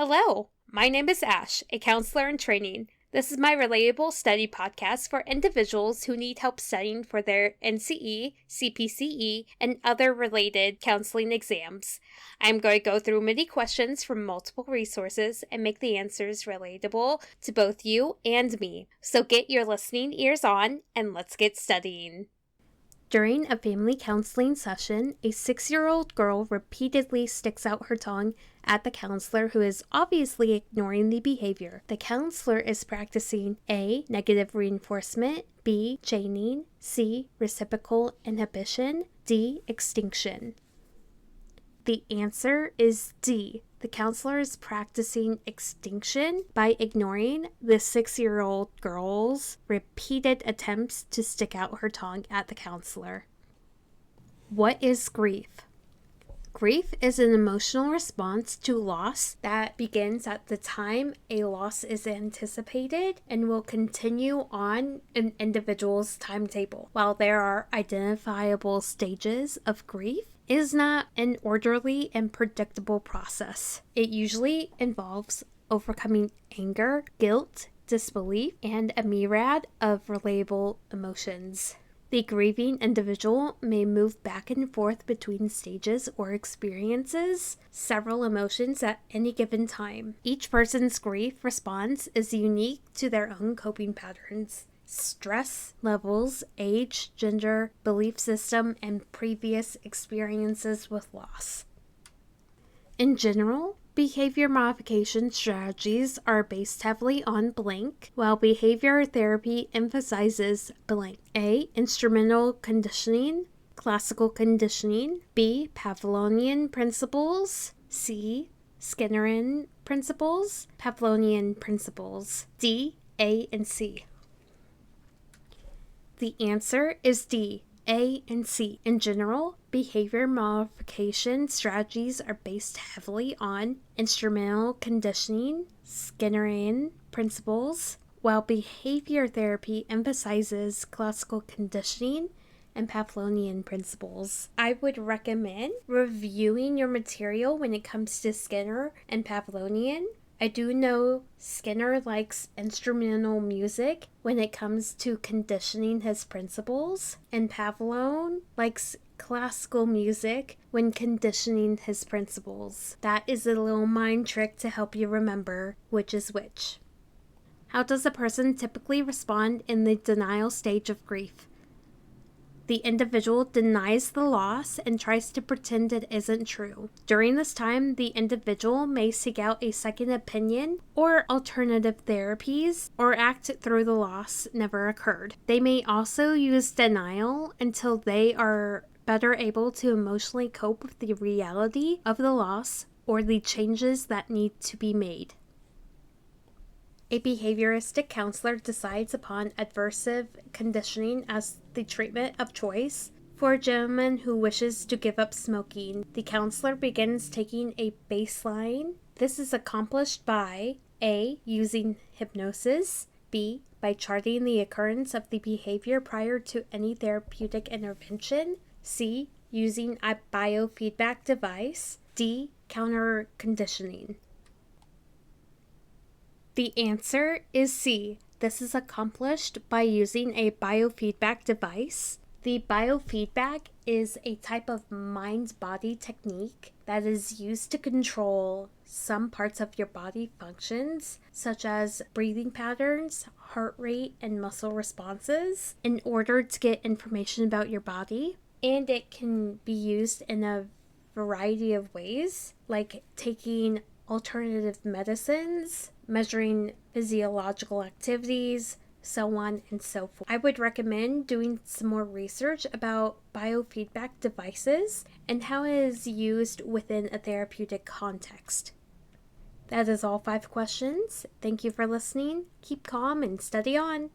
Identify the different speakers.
Speaker 1: Hello, my name is Ash, a counselor in training. This is my Relatable study podcast for individuals who need help studying for their NCE, CPCE, and other related counseling exams. I'm going to go through many questions from multiple resources and make the answers relatable to both you and me. So get your listening ears on and let's get studying. During a family counseling session, a 6-year-old girl repeatedly sticks out her tongue at the counselor who is obviously ignoring the behavior. The counselor is practicing A. Negative reinforcement, B. chaining, C. Reciprocal inhibition, D. Extinction. The answer is D. The counselor is practicing extinction by ignoring the 6-year-old girl's repeated attempts to stick out her tongue at the counselor. What is grief? Grief is an emotional response to loss that begins at the time a loss is anticipated and will continue on an individual's timetable. While there are identifiable stages of grief, it is not an orderly and predictable process. It usually involves overcoming anger, guilt, disbelief, and a myriad of relatable emotions. The grieving individual may move back and forth between stages or experiences several emotions at any given time. Each person's grief response is unique to their own coping patterns, stress levels, age, gender, belief system, and previous experiences with loss. In general, behavior modification strategies are based heavily on blank, while behavior therapy emphasizes blank. A. Instrumental conditioning, classical conditioning. B. Pavlovian principles. C. Skinnerian principles, Pavlovian principles. D. A and C. The answer is D, A and C. In general, behavior modification strategies are based heavily on instrumental conditioning, Skinnerian principles, while behavior therapy emphasizes classical conditioning and Pavlovian principles. I would recommend reviewing your material when it comes to Skinner and Pavlovian. I do know Skinner likes instrumental music when it comes to conditioning his principles, and Pavlov likes classical music when conditioning his principles. That is a little mind trick to help you remember which is which. How does a person typically respond in the denial stage of grief? The individual denies the loss and tries to pretend it isn't true. During this time, the individual may seek out a second opinion or alternative therapies or act through the loss never occurred. They may also use denial until they are better able to emotionally cope with the reality of the loss or the changes that need to be made. A behavioristic counselor decides upon aversive conditioning as the treatment of choice. For a gentleman who wishes to give up smoking, the counselor begins taking a baseline. This is accomplished by A. Using hypnosis, B. By charting the occurrence of the behavior prior to any therapeutic intervention, C. Using a biofeedback device, D. Counter conditioning. The answer is C. This is accomplished by using a biofeedback device. The biofeedback is a type of mind-body technique that is used to control some parts of your body functions, such as breathing patterns, heart rate, and muscle responses, in order to get information about your body. And it can be used in a variety of ways, like taking alternative medicines, measuring physiological activities, so on and so forth. I would recommend doing some more research about biofeedback devices and how it is used within a therapeutic context. That is all 5 questions. Thank you for listening. Keep calm and study on.